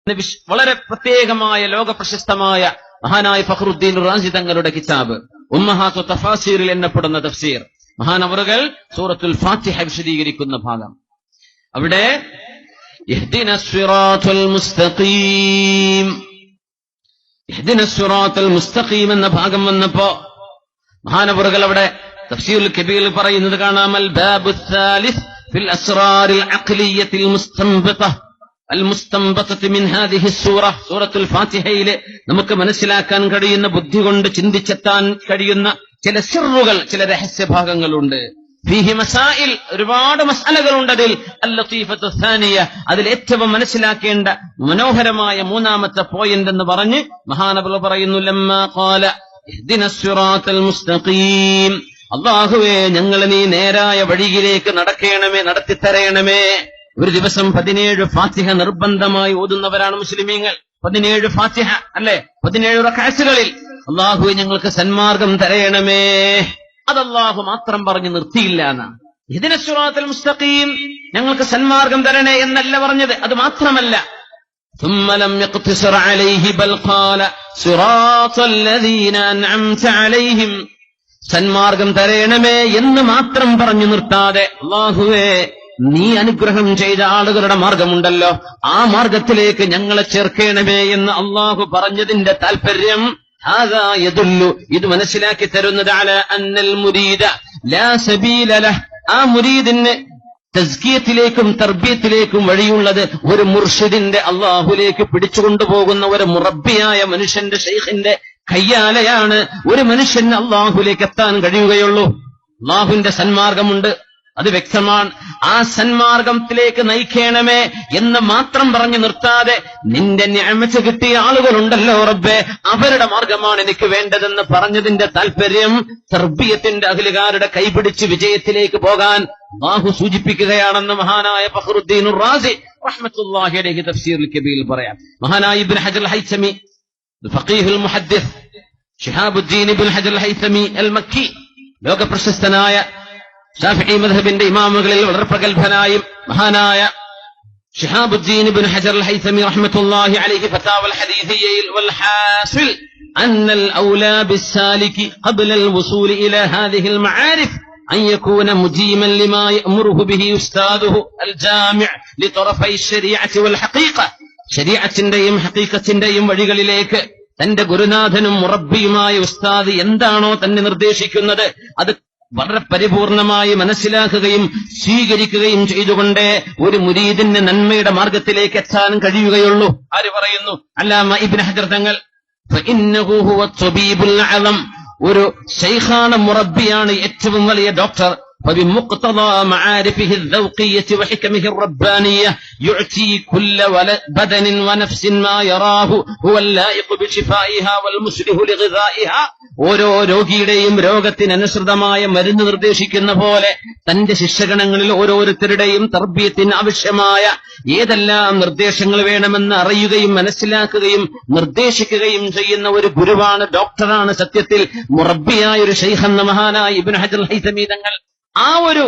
വളരെ പ്രത്യേകമായ ലോക പ്രശസ്തമായ മഹാനായ ഫഖ്റുദ്ദീൻ റാസി തങ്ങളുടെ കിതാബ് ഉമ്മഹാത്തു തഫാസീറിൽ എന്നപ്പെടുന്ന തഫ്സീർ, മഹാനവറുകൾ സൂറത്തുൽ ഫാത്തിഹ വിശദീകരിക്കുന്ന ഭാഗം. അവിടെ ഇഹ്ദിനസ് സിറാത്തുൽ മുസ്തഖീം, ഇഹ്ദിനസ് സിറാത്തുൽ മുസ്തഖീം എന്ന ഭാഗം വന്നപ്പോ മഹാനവറുകൾ അവിടെ തഫ്സീറുൽ കബീറിൽ പറയുന്നത് കാണാം. അൽ ബാബുസ് സാലിസ് ഫിൽ അസ്റാറിൽ അഖ്ലിയ്യത്തിൽ മുസ്തംബത മിൻ ഹാദിഹി സൂറ, സൂറത്തുൽ ഫാത്തിഹയിലെ നമുക്ക് മനസ്സിലാക്കാൻ കഴിയുന്ന, ബുദ്ധി കൊണ്ട് ചിന്തിച്ചെത്താൻ കഴിയുന്ന ചില സിറുകൾ, ചില രഹസ്യഭാഗങ്ങളുണ്ട്. ഫീഹി മസായിൽ, ഒരുപാട് മസാലകളുണ്ട് അതിൽ. അൽ ലതീഫത്തു സാനിയ, അതിൽ ഏറ്റവും മനസ്സിലാക്കേണ്ട മനോഹരമായ മൂന്നാമത്തെ പോയിന്റ് എന്ന് പറഞ്ഞ് മഹാനവറുകൾ പറയുന്നു, ലമ്മാ ഖാല ഇഹ്ദിനസ് സിറാത്തൽ മുസ്തഖീം, അല്ലാഹുവേ ഞങ്ങളെ നീ നേരായ വഴിയിലേക്ക് നടക്കണമേ, നടത്തിത്തരയണമേ. ഒരു ദിവസം 17 ഫാത്തിഹ നിർബന്ധമായി ഓതുന്നവരാണ് മുസ്ലിമീങ്ങൾ. 17 ഫാത്തിഹ അല്ലെ, 17 റക്അത്തുകളിൽ അല്ലാഹുവേ ഞങ്ങൾക്ക് സന്മാർഗം തരയണമേ. അത് അല്ലാഹു മാത്രം പറഞ്ഞു നിർത്തിയില്ല എന്നാണ്. ഇഹ്ദിനസ് സിറാത്തൽ മുസ്തഖീം, ഞങ്ങൾക്ക് സന്മാർഗം തരണേ എന്നല്ല പറഞ്ഞത്. അത് മാത്രമല്ല, ثم لم يقتصر عليه بل قال صراط الذين أنعمت عليهم, സന്മാർഗം തരയണമേ എന്ന് മാത്രം പറഞ്ഞു നിർത്താതെ അല്ലാഹുവേ നീ അനുഗ്രഹം ചെയ്ത ആളുകളുടെ മാർഗമുണ്ടല്ലോ, ആ മാർഗത്തിലേക്ക് ഞങ്ങളെ ചേർക്കണമേ എന്ന് അള്ളാഹു പറഞ്ഞതിന്റെ താല്പര്യം ഹാദാ യദുല്ലു, ഇത് മനസ്സിലാക്കി തരുന്നത് അല അന്നൽ മുരീദ ലാ സബീല ലഹ്, ആ മുരീദിന് തസ്കിയത്തിലേക്കും തർബിയത്തിലേക്കും വഴിയുള്ളത് ഒരു മുർഷിദിന്റെ, അള്ളാഹുലേക്ക് പിടിച്ചുകൊണ്ടുപോകുന്ന ഒരു മുറബ്ബിയായ മനുഷ്യന്റെ, ഷെയ്ഖിന്റെ കയ്യാലയാണ് ഒരു മനുഷ്യന് അള്ളാഹുലേക്ക് എത്താൻ കഴിയുകയുള്ളൂ. അള്ളാഹുവിന്റെ സന്മാർഗമുണ്ട്, അത് വ്യക്തമാണ്. ആ സന്മാർഗത്തിലേക്ക് നയിക്കണമേ എന്ന് മാത്രം പറഞ്ഞു നിർത്താതെ നിന്റെ നിഅമത്ത് കിട്ടിയ ആളുകളുണ്ടല്ലോ റബ്ബേ, അവരുടെ മാർഗമാണ് എനിക്ക് വേണ്ടതെന്ന് പറഞ്ഞതിന്റെ താല്പര്യം തർബിയത്തിന്റെ അഹ്ലുകാരുടെ കൈപിടിച്ച് വിജയത്തിലേക്ക് പോകാൻ അല്ലാഹു സൂചിപ്പിക്കുകയാണെന്ന് മഹാനായ ഫഖ്റുദ്ദീൻ റാസി റഹ്മത്തുള്ളാഹി അലൈഹി തഫ്സീറുൽ കബീറിൽ പറയാം. മഹാനായ ഇബ്നു ഹജർ അൽ ഹൈതമി ഫഖീഹുൽ മുഹദ്ദിസ് ശിഹാബുദ്ദീൻ ഇബ്നു ഹജർ അൽ ഹൈതമി അൽ മക്കി, ലോക പ്രശസ്തനായ ശാഫിഈ മദ്ഹബിന്റെ ഇമാമുകളിൽ വളരെ പ്രഗൽഭനായും മഹാനായ ശിഹാബുദ്ദീൻ ഇബ്നു ഹജർ അൽ ഹൈതമി റഹ്മത്തുള്ളാഹി അലൈഹി ഫതാവൽ ഹദീസിയയിൽ വൽ ഹാസിൽ അന്നൽ ഔലാ ബിസ്സാലികി ഖബ്ല അൽ വസൂൽ ഇലാ ഹാദിഹിൽ മആരിഫ് അൻ യകൂന മുജീമൻ ലിമാ യഅമുറുഹു ബിഹി ഉസ്താദുഹു അൽ ജാമിഅ ലിതറഫൈ ശരീഅത്തി വൽ ഹഖീഖ, ശരീഅത്തിന്റെയും ഹഖീഖത്തിന്റെയും വഴികളിലേക്ക് തന്റെ ഗുരുനാഥനും മുറബ്ബിയുമായ ഉസ്താദ് എന്താണോ തന്നെ നിർദ്ദേശിക്കുന്നത് അത് വളരെ പരിപൂർണമായി മനസ്സിലാക്കുകയും സ്വീകരിക്കുകയും ചെയ്തുകൊണ്ട് ഒരു മുരീദിന് നന്മയുടെ മാർഗത്തിലേക്ക് എത്താൻ കഴിയുകയുള്ളൂ. ആര് പറയുന്നു? അല്ലാമ ഇബ്നു ഹജർ തങ്ങൾ. ഫഇന്നഹു ഹുവ ത്വബീബുൽ അഅലം, ഒരു ശൈഖാണ്, മുറബ്ബിയാണ്, ഏറ്റവും വലിയ ഡോക്ടർ. فبمقتضى معارفه الذوقية وحكمه الربانية يعطي كل بدن ونفس ما يراه هو اللائق بشفائها والمصلح لغذائها. ഓരോ രോഗിയുടെയും രോഗത്തിനനുസൃതമായ മരുന്ന് നിർദ്ദേശിക്കുന്ന പോലെ തന്റെ ശിഷ്യഗണങ്ങളിൽ ഓരോരുത്തരുടെയും തർബീയത്തിന് ആവശ്യമായ ഏതെല്ലാം നിർദ്ദേശങ്ങൾ വേണമെന്ന് അറിയുകയും മനസ്സിലാക്കുകയും നിർദ്ദേശിക്കുകയും ചെയ്യുന്ന ഒരു ഗുരുവാണ്, ഡോക്ടറാണ് സത്യത്തിൽ മുറബ്ബിയായ ഒരു ശൈഖെന്ന മഹാനായ ഇബ്നു ഹജർ അൽ ഹൈതമി തങ്ങൾ. ആ ഒരു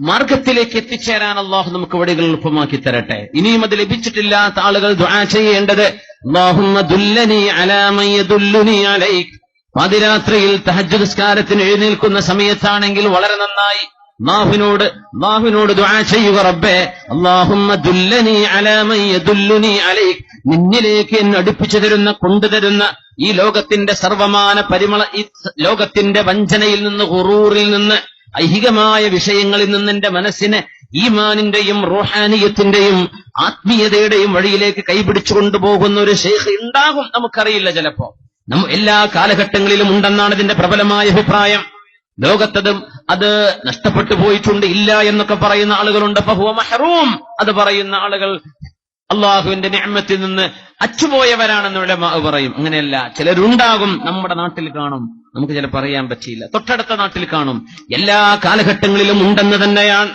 മാർഗത്തിലേക്ക് എത്തിച്ചേരാൻ അല്ലാഹു നമുക്ക് വഴികൾ എളുപ്പമാക്കി തരട്ടെ. ഇനിയും അത് ലഭിച്ചിട്ടില്ലാത്ത ആളുകൾ ദുആ ചെയ്യേണ്ടത് അല്ലാഹുമ്മ ദുല്ലനി അലാ മൻ യദുല്ലുനി അലൈക്. പാതിരാത്രിയിൽ തഹജ്ജുദ് നിസ്കാരത്തിന് എഴുന്നേൽക്കുന്ന സമയത്താണെങ്കിൽ വളരെ നന്നായി അല്ലാഹുവിനോട് ദുആ ചെയ്യുക, റബ്ബേ അല്ലാഹുമ്മ ദുല്ലനി അലാ മൻ യദുല്ലുനി അലൈക്, നിന്നിലേക്ക് എന്നെ അടുപ്പിച്ചു തരുന്ന, കൊണ്ടുതരുന്ന ഈ ലോകത്തിന്റെ സർവമാന പരിമള, ഈ ലോകത്തിന്റെ വഞ്ചനയിൽ നിന്ന്, ഖുറൂറിൽ നിന്ന്, ഐഹികമായ വിഷയങ്ങളിൽ നിന്ന് എന്റെ മനസ്സിനെ ഈമാനിന്റെയും റൂഹാനിയത്തിന്റെയും ആത്മീയതയുടെയും വഴിയിലേക്ക് കൈപിടിച്ചു കൊണ്ടുപോകുന്ന ഒരു ശൈഖ് ഉണ്ടാകും. നമുക്കറിയില്ല, ചിലപ്പോ എല്ലാ കാലഘട്ടങ്ങളിലും ഉണ്ടെന്നാണ് ഇതിന്റെ പ്രബലമായ അഭിപ്രായം. ലോകത്തതും അത് നഷ്ടപ്പെട്ടു പോയിട്ടുണ്ട്, ഇല്ല എന്നൊക്കെ പറയുന്ന ആളുകളുണ്ട്. ഫഹുവ മഹ്റൂം, അത് പറയുന്ന ആളുകൾ അള്ളാഹുവിന്റെ നിഅമത്തിൽ നിന്ന് അച്ചുപോയവരാണെന്ന് ഉലമാ പറയും. അങ്ങനെയല്ല, ചിലരുണ്ടാകും. നമ്മുടെ നാട്ടിൽ കാണും, നമുക്ക് ചിലപ്പോൾ അറിയാൻ പറ്റിയില്ല, തൊട്ടടുത്ത നാട്ടിൽ കാണും. എല്ലാ കാലഘട്ടങ്ങളിലും ഉണ്ടെന്ന് തന്നെയാണ്.